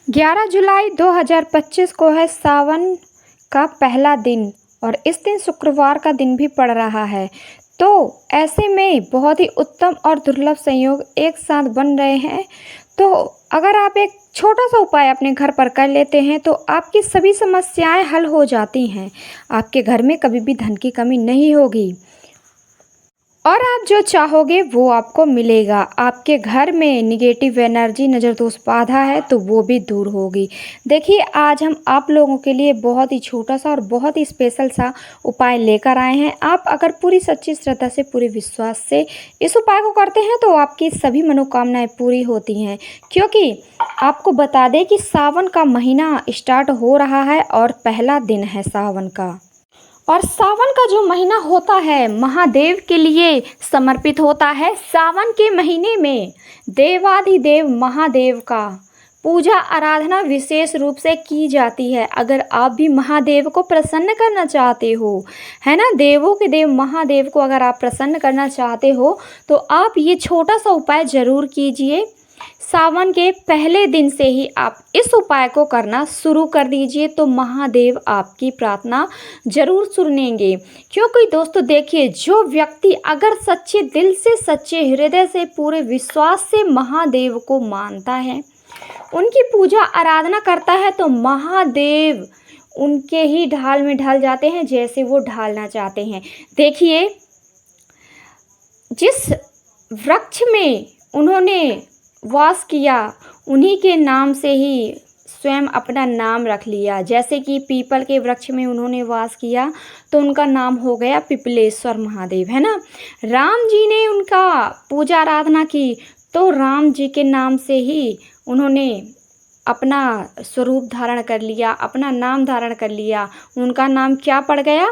11 जुलाई 2025 को है सावन का पहला दिन और इस दिन शुक्रवार का दिन भी पड़ रहा है। तो ऐसे में बहुत ही उत्तम और दुर्लभ संयोग एक साथ बन रहे हैं। तो अगर आप एक छोटा सा उपाय अपने घर पर कर लेते हैं तो आपकी सभी समस्याएं हल हो जाती हैं। आपके घर में कभी भी धन की कमी नहीं होगी और आप जो चाहोगे वो आपको मिलेगा। आपके घर में निगेटिव एनर्जी, नज़र दोष, बाधा है तो वो भी दूर होगी। देखिए, आज हम आप लोगों के लिए बहुत ही छोटा सा और बहुत ही स्पेशल सा उपाय लेकर आए हैं। आप अगर पूरी सच्ची श्रद्धा से, पूरे विश्वास से इस उपाय को करते हैं तो आपकी सभी मनोकामनाएं पूरी होती हैं। क्योंकि आपको बता दें कि सावन का महीना स्टार्ट हो रहा है और पहला दिन है सावन का। और सावन का जो महीना होता है महादेव के लिए समर्पित होता है। सावन के महीने में देवाधिदेव महादेव का पूजा आराधना विशेष रूप से की जाती है। अगर आप भी महादेव को प्रसन्न करना चाहते हो, है ना, देवों के देव महादेव को अगर आप प्रसन्न करना चाहते हो तो आप ये छोटा सा उपाय ज़रूर कीजिए। सावन के पहले दिन से ही आप इस उपाय को करना शुरू कर दीजिए तो महादेव आपकी प्रार्थना जरूर सुनेंगे। क्योंकि दोस्तों देखिए, जो व्यक्ति अगर सच्चे दिल से, सच्चे हृदय से, पूरे विश्वास से महादेव को मानता है, उनकी पूजा आराधना करता है तो महादेव उनके ही ढाल में ढल जाते हैं जैसे वो ढालना चाहते हैं। देखिए, जिस वृक्ष में उन्होंने वास किया उन्हीं के नाम से ही स्वयं अपना नाम रख लिया। जैसे कि पीपल के वृक्ष में उन्होंने वास किया तो उनका नाम हो गया पिपलेश्वर महादेव, है ना। राम जी ने उनका पूजा आराधना की तो राम जी के नाम से ही उन्होंने अपना स्वरूप धारण कर लिया, अपना नाम धारण कर लिया। उनका नाम क्या पड़ गया?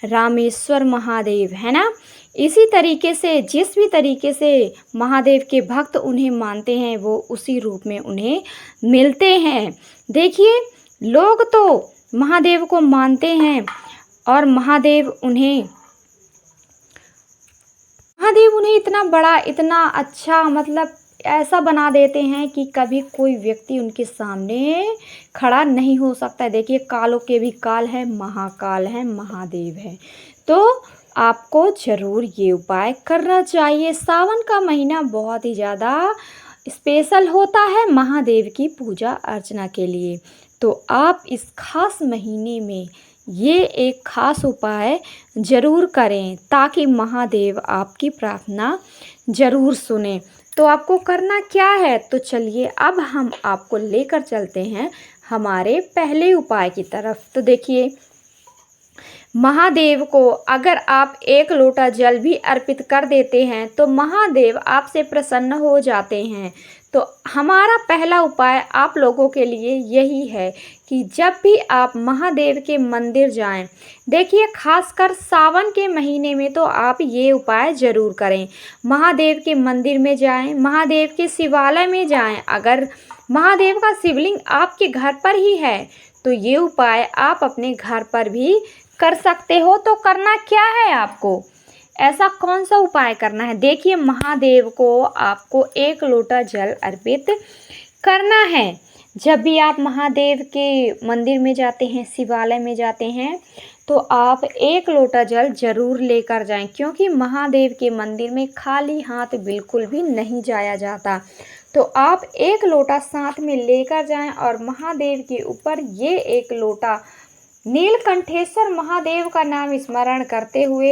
रामेश्वर महादेव, है ना। इसी तरीके से जिस भी तरीके से महादेव के भक्त उन्हें मानते हैं वो उसी रूप में उन्हें मिलते हैं। देखिए, लोग तो महादेव को मानते हैं और महादेव उन्हें इतना बड़ा, इतना अच्छा, मतलब ऐसा बना देते हैं कि कभी कोई व्यक्ति उनके सामने खड़ा नहीं हो सकता। देखिए, कालों के भी काल है, महाकाल है, महादेव है। तो आपको ज़रूर ये उपाय करना चाहिए। सावन का महीना बहुत ही ज़्यादा स्पेशल होता है महादेव की पूजा अर्चना के लिए। तो आप इस खास महीने में ये एक खास उपाय ज़रूर करें ताकि महादेव आपकी प्रार्थना ज़रूर सुने। तो आपको करना क्या है? तो चलिए अब हम आपको लेकर चलते हैं हमारे पहले उपाय की तरफ। तो देखिए, महादेव को अगर आप 1 लोटा जल भी अर्पित कर देते हैं तो महादेव आपसे प्रसन्न हो जाते हैं। तो हमारा पहला उपाय आप लोगों के लिए यही है कि जब भी आप महादेव के मंदिर जाएं, देखिए खासकर सावन के महीने में तो आप ये उपाय ज़रूर करें। महादेव के मंदिर में जाएं, महादेव के शिवालय में जाएं। अगर महादेव का शिवलिंग आपके घर पर ही है तो ये उपाय आप अपने घर पर भी कर सकते हो। तो करना क्या है आपको? ऐसा कौन सा उपाय करना है? देखिए, महादेव को आपको 1 लोटा जल अर्पित करना है। जब भी आप महादेव के मंदिर में जाते हैं, शिवालय में जाते हैं, तो आप 1 लोटा जल ज़रूर लेकर जाएं। क्योंकि महादेव के मंदिर में खाली हाथ बिल्कुल भी नहीं जाया जाता। तो आप 1 लोटा साथ में लेकर जाएं और महादेव के ऊपर ये 1 लोटा नीलकंठेश्वर महादेव का नाम स्मरण करते हुए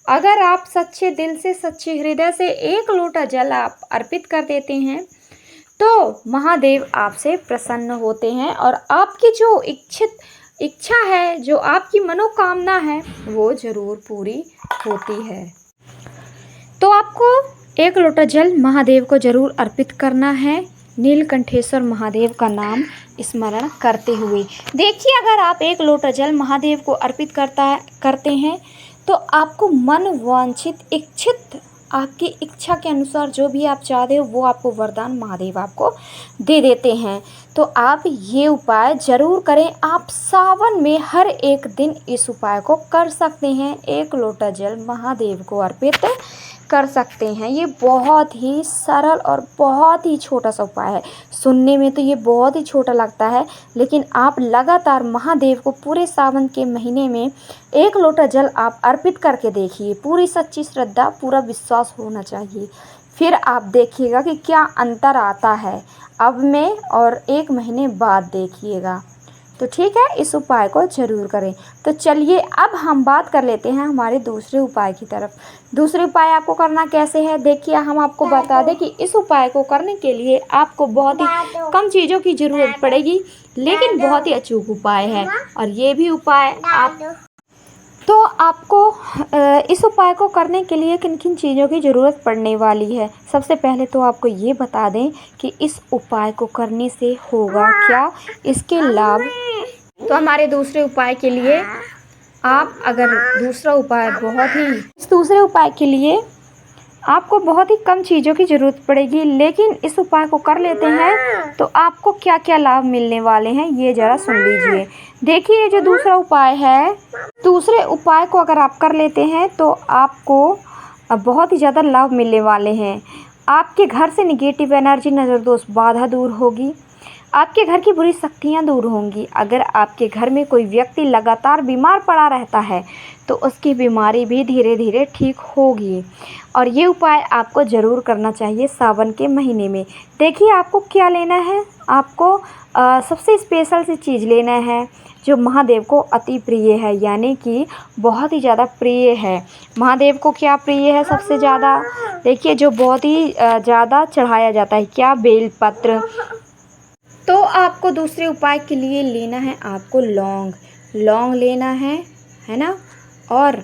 अगर आप सच्चे दिल से, सच्चे हृदय से 1 लोटा जल आप अर्पित कर देते हैं तो महादेव आपसे प्रसन्न होते हैं और आपकी जो इच्छा है, जो आपकी मनोकामना है, वो ज़रूर पूरी होती है। तो आपको 1 लोटा जल महादेव को ज़रूर अर्पित करना है, नीलकंठेश्वर महादेव का नाम स्मरण करते हुए। देखिए, अगर आप 1 लोटा जल महादेव को अर्पित करते हैं तो आपको मन वांछित, इच्छित, आपकी इच्छा के अनुसार जो भी आप चाहते हो वो आपको वरदान महादेव आपको दे देते हैं। तो आप ये उपाय ज़रूर करें। आप सावन में हर एक दिन इस उपाय को कर सकते हैं। 1 लोटा जल महादेव को अर्पित कर सकते हैं। ये बहुत ही सरल और बहुत ही छोटा सा उपाय है। सुनने में तो ये बहुत ही छोटा लगता है, लेकिन आप लगातार महादेव को पूरे सावन के महीने में 1 लोटा जल आप अर्पित करके देखिए। पूरी सच्ची श्रद्धा, पूरा विश्वास होना चाहिए। फिर आप देखिएगा कि क्या अंतर आता है अब में और 1 महीने बाद देखिएगा। तो ठीक है, इस उपाय को ज़रूर करें। तो चलिए अब हम बात कर लेते हैं हमारे दूसरे उपाय की तरफ। दूसरे उपाय आपको करना कैसे है, देखिए हम आपको बता दें कि इस उपाय को करने के लिए आपको बहुत ही कम चीज़ों की ज़रूरत पड़ेगी, लेकिन बहुत ही अचूक उपाय है। और ये भी उपाय आपको इस उपाय को करने के लिए किन किन चीज़ों की ज़रूरत पड़ने वाली है। सबसे पहले तो आपको ये बता दें कि इस उपाय को करने से होगा क्या, इसके लाभ। तो हमारे दूसरे उपाय के लिए दूसरे उपाय के लिए आपको बहुत ही कम चीज़ों की ज़रूरत पड़ेगी, लेकिन इस उपाय को कर लेते हैं तो आपको क्या क्या लाभ मिलने वाले हैं ये ज़रा सुन लीजिए। देखिए, जो दूसरा उपाय है, दूसरे उपाय को अगर आप कर लेते हैं तो आपको बहुत ही ज़्यादा लाभ मिलने वाले हैं। आपके घर से निगेटिव एनर्जी, नज़र दोष, बाधा दूर होगी। आपके घर की बुरी शक्तियाँ दूर होंगी। अगर आपके घर में कोई व्यक्ति लगातार बीमार पड़ा रहता है तो उसकी बीमारी भी धीरे धीरे ठीक होगी। और ये उपाय आपको ज़रूर करना चाहिए सावन के महीने में। देखिए, आपको क्या लेना है, आपको सबसे स्पेशल सी चीज़ लेना है जो महादेव को अति प्रिय है, यानी कि बहुत ही ज़्यादा प्रिय है। महादेव को क्या प्रिय है सबसे ज़्यादा, देखिए, जो बहुत ही ज़्यादा चढ़ाया जाता है, क्या, बेलपत्र। तो आपको दूसरे उपाय के लिए लेना है आपको लौंग लेना है ना, और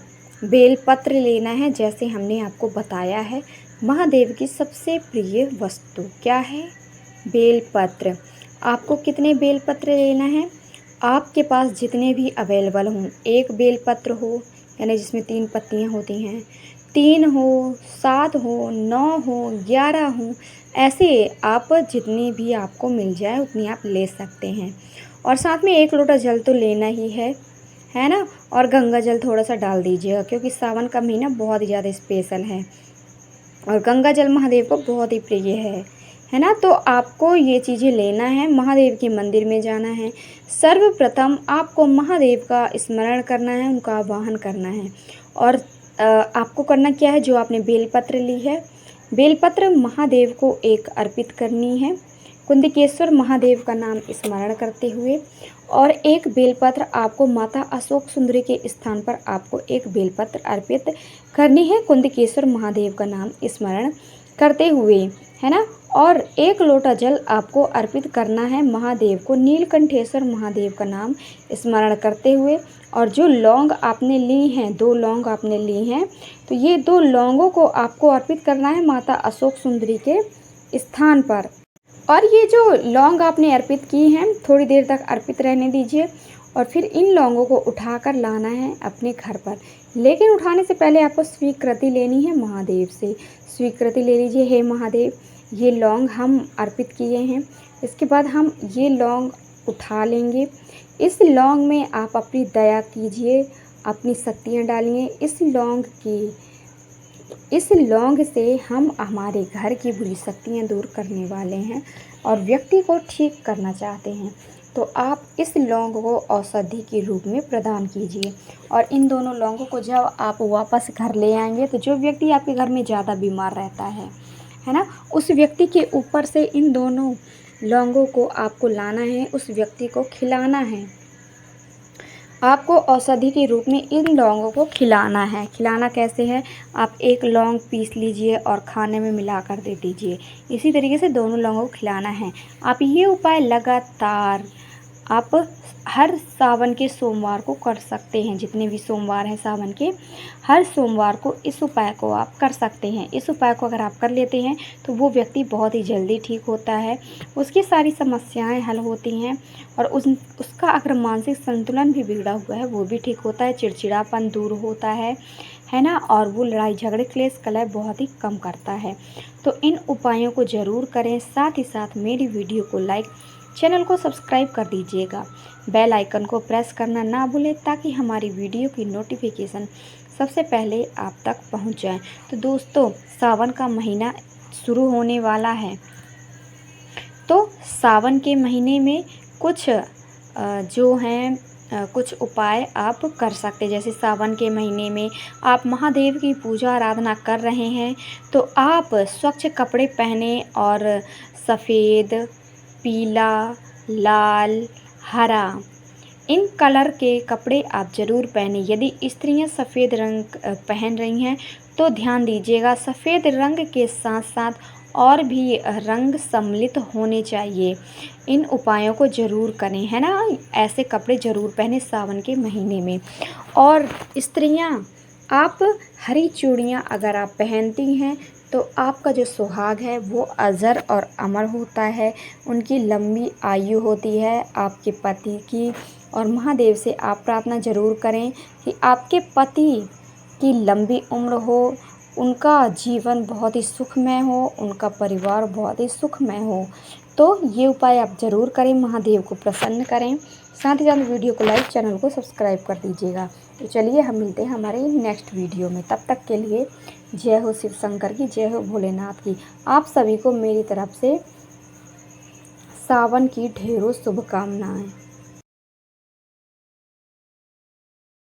बेलपत्र लेना है। जैसे हमने आपको बताया है, महादेव की सबसे प्रिय वस्तु क्या है, बेलपत्र। आपको कितने बेलपत्र लेना है, आपके पास जितने भी अवेलेबल हों। 1 बेलपत्र हो, यानी जिसमें 3 पत्तियां होती हैं, 3 हो, 7 हो, 9 हो, 11 हो, ऐसे आप जितनी भी आपको मिल जाए उतनी आप ले सकते हैं। और साथ में 1 लोटा जल तो लेना ही है ना। और गंगा जल थोड़ा सा डाल दीजिएगा, क्योंकि सावन का महीना बहुत ही ज़्यादा स्पेशल है और गंगा जल महादेव को बहुत ही प्रिय है ना। तो आपको ये चीज़ें लेना है, महादेव के मंदिर में जाना है। सर्वप्रथम आपको महादेव का स्मरण करना है, उनका आवाहन करना है। और आपको करना क्या है, जो आपने बेलपत्र ली है, बेलपत्र महादेव को एक अर्पित करनी है, कुंदकेश्वर महादेव का नाम स्मरण करते हुए। और 1 बेलपत्र आपको माता अशोक सुंदरी के स्थान पर आपको 1 बेलपत्र अर्पित करनी है, कुंदकेश्वर महादेव का नाम स्मरण करते हुए, है ना। और 1 लोटा जल आपको अर्पित करना है महादेव को, नीलकंठेश्वर महादेव का नाम स्मरण करते हुए। और जो लौंग आपने ली हैं, 2 लौंग आपने ली हैं, तो ये 2 लौंगों को आपको अर्पित करना है माता अशोक सुंदरी के स्थान पर। और ये जो लौंग आपने अर्पित की हैं, थोड़ी देर तक अर्पित रहने दीजिए। और फिर इन लौंगों को उठाकर लाना है अपने घर पर, लेकिन उठाने से पहले आपको स्वीकृति लेनी है महादेव से। स्वीकृति ले लीजिए, हे महादेव, ये लौंग हम अर्पित किए हैं। इसके बाद हम ये लौंग उठा लेंगे। इस लौंग में आप अपनी दया कीजिए, अपनी शक्तियाँ डालिए। इस लौंग से हम हमारे घर की बुरी शक्तियाँ दूर करने वाले हैं और व्यक्ति को ठीक करना चाहते हैं। तो आप इस लौंग को औषधि के रूप में प्रदान कीजिए। और इन दोनों लौंगों को जब आप वापस घर ले आएंगे, तो जो व्यक्ति आपके घर में ज़्यादा बीमार रहता है ना, उस व्यक्ति के ऊपर से इन दोनों लौंगों को आपको लाना है, उस व्यक्ति को खिलाना है। आपको औषधि के रूप में इन लौंगों को खिलाना है। खिलाना कैसे है, आप 1 लौंग पीस लीजिए और खाने में मिलाकर दे दीजिए। इसी तरीके से दोनों लौंगों को खिलाना है। आप ये उपाय लगातार आप हर सावन के सोमवार को कर सकते हैं। जितने भी सोमवार हैं सावन के, हर सोमवार को इस उपाय को आप कर सकते हैं। इस उपाय को अगर आप कर लेते हैं तो वो व्यक्ति बहुत ही जल्दी ठीक होता है, उसकी सारी समस्याएं हल होती हैं। और उसका अगर मानसिक संतुलन भी बिगड़ा हुआ है वो भी ठीक होता है, चिड़चिड़ापन दूर होता है ना। और वो लड़ाई झगड़े, क्लेश, कलह बहुत ही कम करता है। तो इन उपायों को ज़रूर करें। साथ ही साथ मेरी वीडियो को लाइक, चैनल को सब्सक्राइब कर दीजिएगा। बेल आइकन को प्रेस करना ना भूलें, ताकि हमारी वीडियो की नोटिफिकेशन सबसे पहले आप तक पहुंच जाएं। तो दोस्तों, सावन का महीना शुरू होने वाला है, तो सावन के महीने में कुछ जो हैं कुछ उपाय आप कर सकते हैं। जैसे सावन के महीने में आप महादेव की पूजा आराधना कर रहे हैं, तो आप स्वच्छ कपड़े पहने और सफ़ेद, पीला, लाल, हरा इन कलर के कपड़े आप ज़रूर पहने। यदि स्त्रियां सफ़ेद रंग पहन रही हैं तो ध्यान दीजिएगा, सफ़ेद रंग के साथ साथ और भी रंग सम्मिलित होने चाहिए। इन उपायों को ज़रूर करें, है ना? ऐसे कपड़े ज़रूर पहने सावन के महीने में। और स्त्रियां, आप हरी चूड़ियां अगर आप पहनती हैं तो आपका जो सुहाग है वो अजर और अमर होता है, उनकी लंबी आयु होती है आपके पति की। और महादेव से आप प्रार्थना ज़रूर करें कि आपके पति की लंबी उम्र हो, उनका जीवन बहुत ही सुखमय हो, उनका परिवार बहुत ही सुखमय हो। तो ये उपाय आप ज़रूर करें, महादेव को प्रसन्न करें। साथ ही साथ वीडियो को लाइक, चैनल को सब्सक्राइब कर दीजिएगा। तो चलिए हम मिलते हैं हमारे नेक्स्ट वीडियो में। तब तक के लिए जय हो शिव शंकर की, जय हो भोलेनाथ की। आप सभी को मेरी तरफ से सावन की ढेरों शुभकामनाएं।